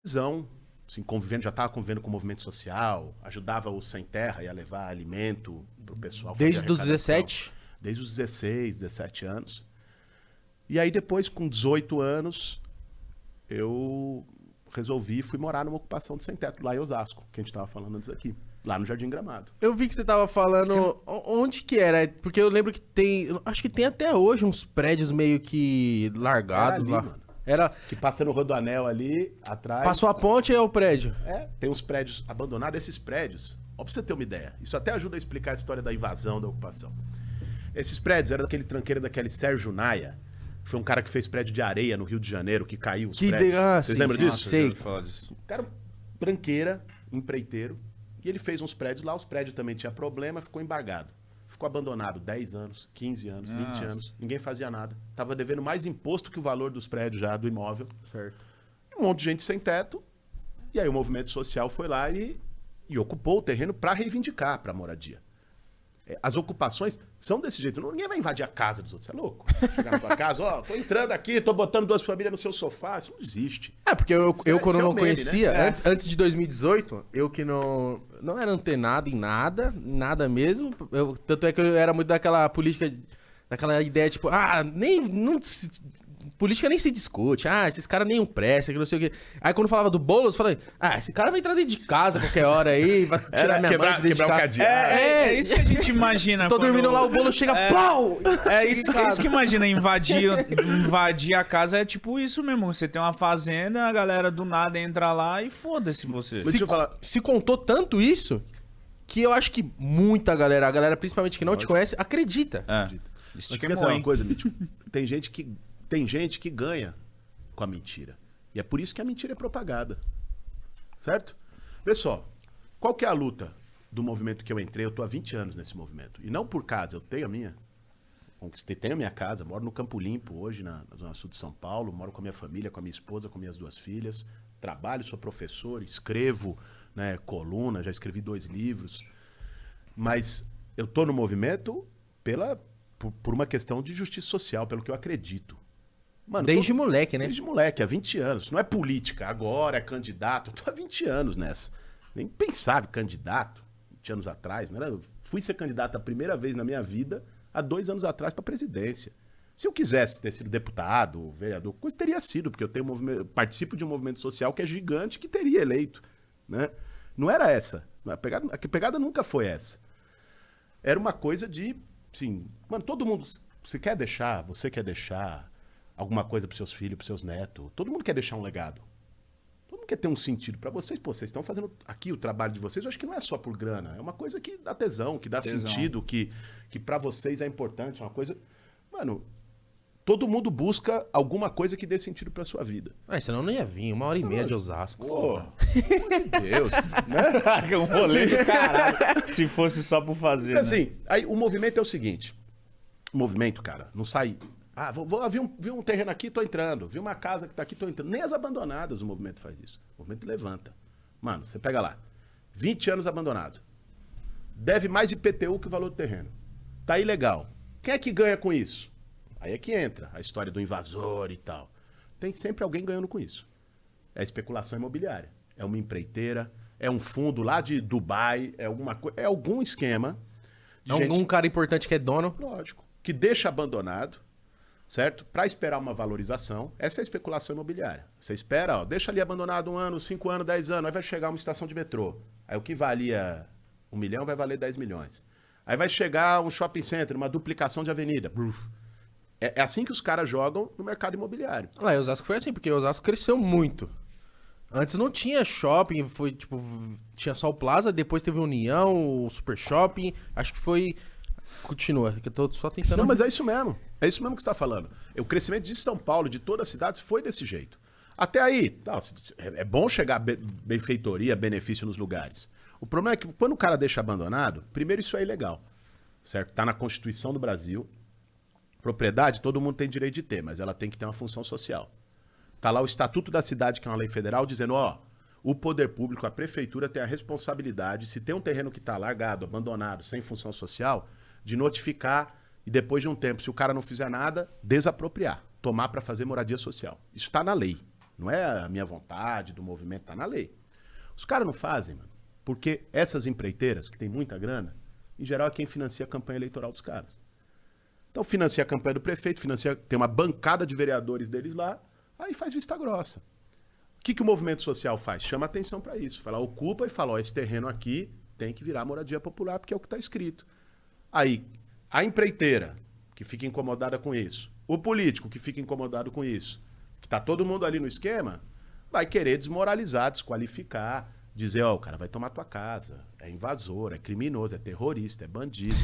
visão, assim, convivendo, já estava convivendo com o movimento social, ajudava o Sem Terra, ia levar alimento pro pessoal. Desde os 17? Desde os 16, 17 anos. E aí depois, com 18 anos, eu fui morar numa ocupação de sem teto, lá em Osasco, que a gente estava falando antes aqui, lá no Jardim Gramado. Eu vi que você tava falando... Onde que era? Porque eu lembro que tem... Acho que tem até hoje uns prédios meio que largados ali, lá. Mano. Era... Que passa no Rodoanel ali, atrás. Passou a ponte e é o prédio. Tem uns prédios abandonados. Esses prédios, ó, pra você ter uma ideia, isso até ajuda a explicar a história da invasão, da ocupação. Esses prédios eram daquele tranqueiro daquele Sérgio Naia, que foi um cara que fez prédio de areia no Rio de Janeiro, que caiu os prédios. Vocês lembram disso? Sei. O cara, tranqueira, empreiteiro, e ele fez uns prédios lá, os prédios também tinham problema, ficou embargado. Ficou abandonado 10 anos, 15 anos, 20 anos, ninguém fazia nada. Tava devendo mais imposto que o valor dos prédios já, do imóvel. Certo. Um monte de gente sem teto, e aí o movimento social foi lá e ocupou o terreno para reivindicar para a moradia. As ocupações são desse jeito. Ninguém vai invadir a casa dos outros. Você é louco? Chegar na tua casa, ó, tô entrando aqui, tô botando 2 famílias no seu sofá. Isso não existe. Porque eu quando eu não meme, conhecia, né? antes de 2018, eu que não era antenado em nada mesmo. Tanto é que eu era muito daquela política, daquela ideia, tipo, política nem se discute. Esses caras nem prestam, que não sei o quê. Aí quando falava do Boulos, eu falei, esse cara vai entrar dentro de casa a qualquer hora aí, vai tirar minha mãe de dentro de casa. É isso que a gente imagina. Tô dormindo lá, o Boulos chega, pau! É isso que imagina, invadir a casa é tipo isso mesmo. Você tem uma fazenda, a galera do nada entra lá e foda-se você. Se contou tanto isso, que eu acho que muita galera, a galera principalmente que não te conhece, acredita. Mas quer saber uma coisa, Mítico? Tem gente que ganha com a mentira. E é por isso que a mentira é propagada. Certo? Vê só, qual que é a luta do movimento que eu entrei? Eu tô há 20 anos nesse movimento. E não por casa, eu tenho a minha. Tenho a minha casa, moro no Campo Limpo hoje, na Zona Sul de São Paulo. Moro com a minha família, com a minha esposa, com minhas 2 filhas. Trabalho, sou professor, escrevo, né, coluna, já escrevi 2 livros. Mas eu tô no movimento por uma questão de justiça social, pelo que eu acredito. Mano, desde moleque, né? Desde moleque, há 20 anos. Não é política, agora é candidato. Eu tô há 20 anos nessa. Nem pensava em candidato 20 anos atrás. Fui ser candidato a primeira vez na minha vida há 2 anos atrás para presidência. Se eu quisesse ter sido deputado, vereador, coisa teria sido, porque eu participo de um movimento social que é gigante, que teria eleito. Né? Não era essa. A pegada nunca foi essa. Era uma coisa de, assim, mano, todo mundo, você quer deixar alguma coisa pros seus filhos, pros seus netos. Todo mundo quer deixar um legado. Todo mundo quer ter um sentido para vocês. Pô, vocês estão fazendo aqui o trabalho de vocês. Eu acho que não é só por grana. É uma coisa que dá tesão, que dá sentido, que para vocês é importante. É uma coisa... Mano, todo mundo busca alguma coisa que dê sentido pra sua vida. Senão não ia vir. 1h30 de Osasco. Pô, pelo amor de Deus. Né? Um rolê do caralho. Se fosse só por fazer, assim, aí o movimento é o seguinte. O movimento, cara, não sai... vi um terreno aqui, tô entrando. Vi uma casa que tá aqui, tô entrando. Nem as abandonadas o movimento faz isso. O movimento levanta. Mano, você pega lá. 20 anos abandonado. Deve mais IPTU que o valor do terreno. Tá ilegal. Quem é que ganha com isso? Aí é que entra a história do invasor e tal. Tem sempre alguém ganhando com isso. É especulação imobiliária. É uma empreiteira. É um fundo lá de Dubai. É alguma coisa. É algum esquema. De algum cara importante que é dono. Lógico. Que deixa abandonado. Certo? Para esperar uma valorização. Essa é a especulação imobiliária. Você espera, deixa ali abandonado 1 ano, 5 anos, 10 anos. Aí vai chegar uma estação de metrô. Aí o que valia 1 milhão vai valer 10 milhões. Aí vai chegar um shopping center, uma duplicação de avenida. É assim que os caras jogam no mercado imobiliário. Lá em Osasco foi assim, porque Osasco cresceu muito. Antes não tinha shopping, foi tipo, tinha só o Plaza, depois teve o União, o Super Shopping, acho que foi... Continua, que eu tô só tentando... Não, mas é isso mesmo. É isso mesmo que você tá falando. O crescimento de São Paulo, de todas as cidades, foi desse jeito. Até aí, é bom chegar benfeitoria, benefício nos lugares. O problema é que quando o cara deixa abandonado, primeiro isso é ilegal, certo? Tá na Constituição do Brasil. Propriedade, todo mundo tem direito de ter, mas ela tem que ter uma função social. Tá lá o Estatuto da Cidade, que é uma lei federal, dizendo, o poder público, a prefeitura tem a responsabilidade, se tem um terreno que tá largado, abandonado, sem função social, de notificar e depois de um tempo, se o cara não fizer nada, desapropriar, tomar para fazer moradia social. Isso está na lei, Não é a minha vontade do movimento, tá na lei. Os caras não fazem, mano. Porque essas empreiteiras, que tem muita grana, em geral é quem financia a campanha eleitoral dos caras. Então financia a campanha do prefeito, tem uma bancada de vereadores deles lá, aí faz vista grossa. O que o movimento social faz? Chama atenção para isso. Fala, ocupa e fala, ó, esse terreno aqui tem que virar moradia popular, porque é o que está escrito. Aí, a empreiteira, que fica incomodada com isso, o político, que fica incomodado com isso, que tá todo mundo ali no esquema, vai querer desmoralizar, desqualificar, dizer, ó, o cara vai tomar tua casa, é invasor, é criminoso, é terrorista, é bandido.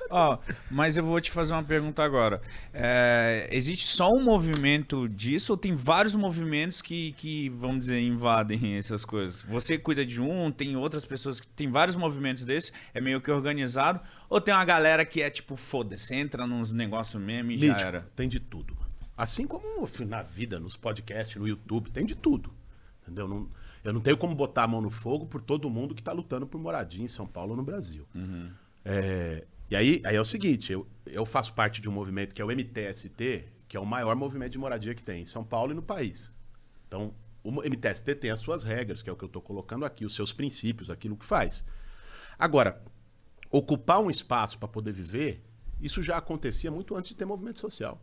Ó, mas eu vou te fazer uma pergunta agora. Existe só um movimento disso ou tem vários movimentos que, vamos dizer, invadem essas coisas? Você cuida de um, tem outras pessoas que tem vários movimentos desses, é meio que organizado, ou tem uma galera que é tipo, foda-se, entra nos negócios mesmo e já era? Tem de tudo. Assim como na vida, nos podcasts, no YouTube, tem de tudo. Entendeu? Eu não tenho como botar a mão no fogo por todo mundo que está lutando por moradia em São Paulo ou no Brasil. Uhum. E aí é o seguinte, eu faço parte de um movimento que é o MTST, que é o maior movimento de moradia que tem em São Paulo e no país. Então, o MTST tem as suas regras, que é o que eu estou colocando aqui, os seus princípios, aquilo que faz. Agora, ocupar um espaço para poder viver, isso já acontecia muito antes de ter movimento social.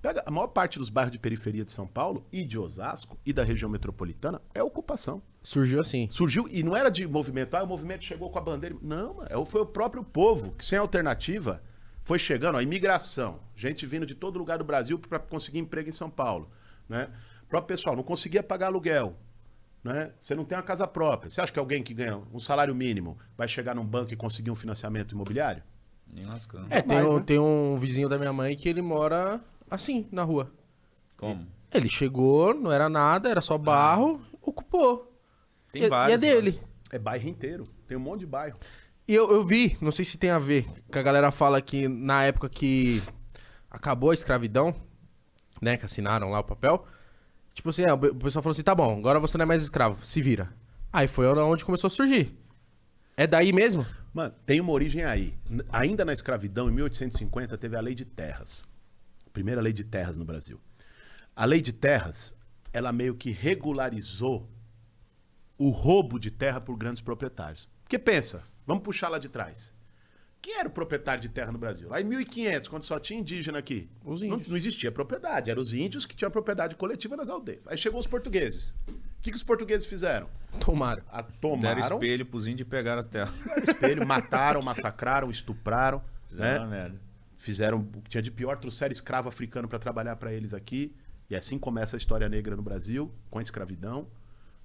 Pega a maior parte dos bairros de periferia de São Paulo e de Osasco e da região metropolitana é ocupação. Surgiu assim. Surgiu, e não era de movimento, o movimento chegou com a bandeira. Não, foi o próprio povo que, sem alternativa, foi chegando, a imigração, gente vindo de todo lugar do Brasil para conseguir emprego em São Paulo. Né? O próprio pessoal não conseguia pagar aluguel. Né? Você não tem uma casa própria. Você acha que alguém que ganha um salário mínimo vai chegar num banco e conseguir um financiamento imobiliário? Nem lascando. Tem um vizinho da minha mãe que ele mora assim, na rua. Como? Ele chegou, não era nada, era só barro, ocupou. Tem vários. E é dele. É bairro inteiro. Tem um monte de bairro. E eu vi, não sei se tem a ver, que a galera fala que na época que acabou a escravidão, né, que assinaram lá o papel, tipo assim, o pessoal falou assim, tá bom, agora você não é mais escravo, se vira. Aí foi onde começou a surgir. É daí mesmo? Mano, tem uma origem aí. Ainda na escravidão, em 1850, teve a Lei de Terras. A primeira Lei de Terras no Brasil. A Lei de Terras, ela meio que regularizou o roubo de terra por grandes proprietários. Porque pensa, vamos puxar lá de trás. Quem era o proprietário de terra no Brasil? Lá em 1500, quando só tinha indígena aqui. Os índios. Não existia propriedade, eram os índios que tinham propriedade coletiva nas aldeias. Aí chegou os portugueses. O que os portugueses fizeram? Tomaram. Deram espelho pros índios e pegaram a terra. Deram espelho, mataram, massacraram, estupraram. Fizeram uma merda. Fizeram o que tinha de pior, trouxeram escravo africano para trabalhar para eles aqui. E assim começa a história negra no Brasil, com a escravidão.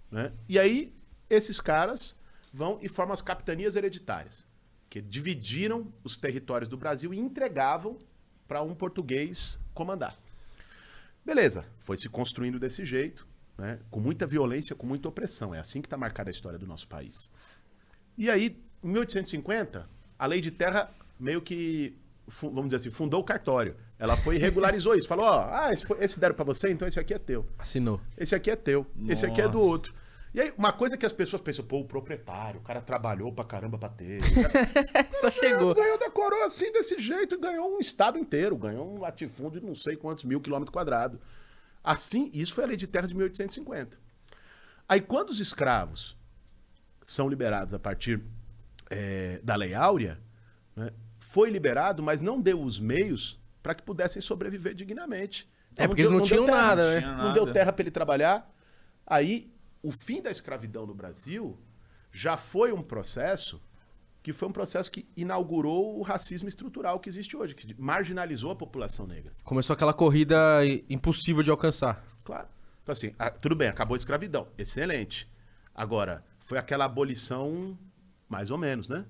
Né? E aí, esses caras vão e formam as capitanias hereditárias, que dividiram os territórios do Brasil e entregavam para um português comandar. Beleza, foi se construindo desse jeito, né? Com muita violência, com muita opressão. É assim que está marcada a história do nosso país. E aí, em 1850, a Lei de Terra meio que, vamos dizer assim, fundou o cartório. Ela foi e regularizou isso. Falou, ó, esse deram para você, então esse aqui é teu. Assinou. Esse aqui é teu. Esse aqui é do outro. E aí, uma coisa que as pessoas pensam, pô, o proprietário, o cara trabalhou pra caramba pra ter. Só chegou. Ganhou da coroa assim, desse jeito, e ganhou um estado inteiro, ganhou um latifúndio de não sei quantos mil quilômetros quadrados. Assim, isso foi a Lei de Terra de 1850. Aí, quando os escravos são liberados a partir da Lei Áurea, né, foi liberado, mas não deu os meios para que pudessem sobreviver dignamente. Então, porque eles não tinham nada, né? Não deu terra para ele trabalhar. Aí, o fim da escravidão no Brasil já foi um processo que inaugurou o racismo estrutural que existe hoje, que marginalizou a população negra. Começou aquela corrida impossível de alcançar. Claro. Então assim, tudo bem, acabou a escravidão. Excelente. Agora, foi aquela abolição mais ou menos, né?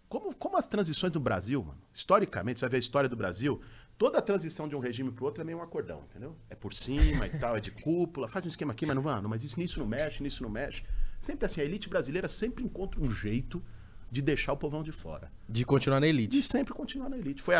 Como as transições do Brasil, mano, historicamente, você vai ver a história do Brasil, toda a transição de um regime para o outro é meio um acordão, entendeu? É por cima e tal, é de cúpula, faz um esquema aqui, mas não vai, mas nisso não mexe, nisso não mexe. Sempre assim, a elite brasileira sempre encontra um jeito de deixar o povão de fora. De continuar na elite. De sempre continuar na elite. Foi